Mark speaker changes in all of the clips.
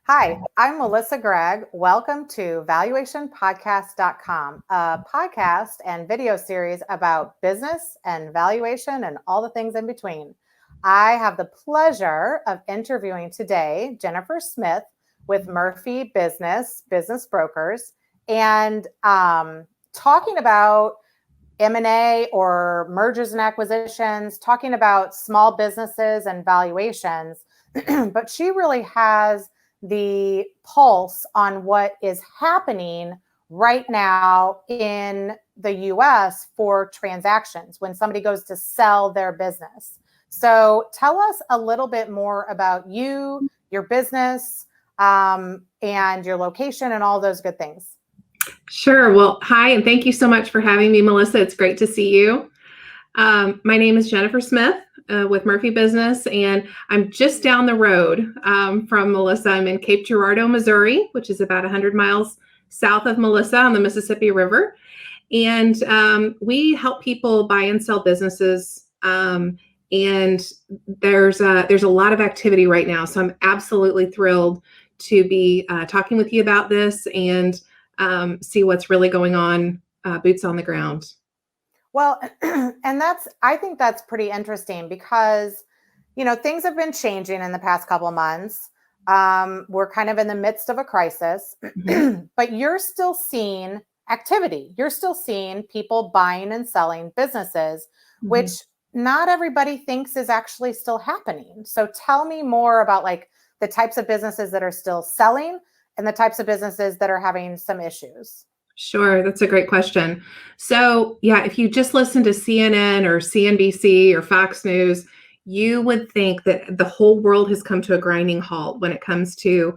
Speaker 1: Hi, I'm Melissa Gragg. Welcome to valuationpodcast.com, a podcast and video series about business and valuation and all the things in between. I have the pleasure of interviewing today Jennifer Smith with Murphy Business Brokers, and talking about M&A or mergers and acquisitions, talking about small businesses and valuations. But she really has the pulse on what is happening right now in the US for transactions when somebody goes to sell their business. So tell us a little bit more about you, your business, and your location and all those good things.
Speaker 2: Sure. Well, hi, and thank you so much for having me, Melissa. It's great to see you. My name is Jennifer Smith with Murphy Business, and I'm just down the road from Melissa. I'm in Cape Girardeau, Missouri, which is about 100 miles south of Melissa on the Mississippi River. And we help people buy and sell businesses. And there's a lot of activity right now. So I'm absolutely thrilled to be talking with you about this and see what's really going on, boots on the ground.
Speaker 1: Well, and I think that's pretty interesting because, things have been changing in the past couple of months. We're kind of in the midst of a crisis, but you're still seeing activity. You're still seeing people buying and selling businesses, which not everybody thinks is actually still happening. So tell me more about like the types of businesses that are still selling and the types of businesses that are having some issues.
Speaker 2: Sure, that's a great question. So, yeah, if you just listen to CNN or CNBC or Fox News, you would think that the whole world has come to a grinding halt when it comes to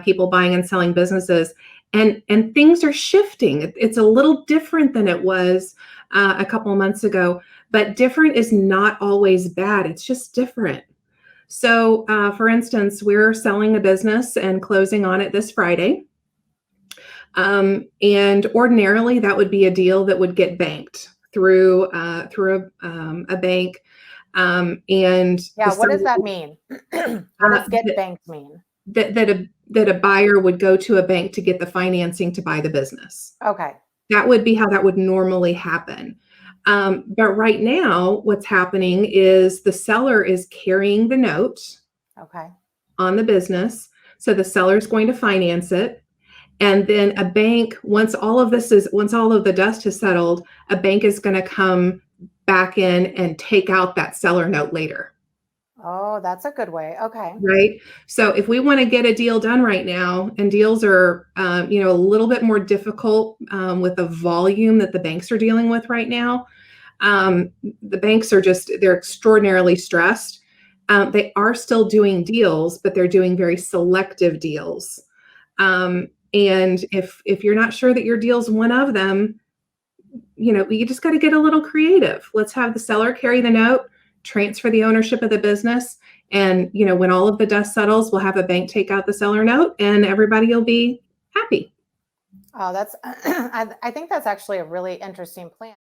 Speaker 2: people buying and selling businesses, and things are shifting. It's a little different than it was a couple of months ago, but different is not always bad. It's just different. So, for instance, we're selling a business and closing on it this Friday. And ordinarily that would be a deal that would get banked through a bank. And
Speaker 1: what does that mean? What does get banked mean?
Speaker 2: That a buyer would go to a bank to get the financing to buy the business.
Speaker 1: Okay.
Speaker 2: That would be how that would normally happen. But right now, what's happening is the seller is carrying the note on the business. So the seller is going to finance it. And then a bank, once all of the dust has settled, a bank is going to come back in and take out that seller note later.
Speaker 1: Oh, that's a good way. Okay.
Speaker 2: Right. So if we want to get a deal done right now, and deals are, a little bit more difficult with the volume that the banks are dealing with right now. The banks they're extraordinarily stressed. They are still doing deals, but they're doing very selective deals. And if you're not sure that your deal's one of them, you just got to get a little creative. Let's have the seller carry the note, transfer the ownership of the business. And, when all of the dust settles, we'll have a bank take out the seller note and everybody will be happy.
Speaker 1: Oh, I think that's actually a really interesting plan.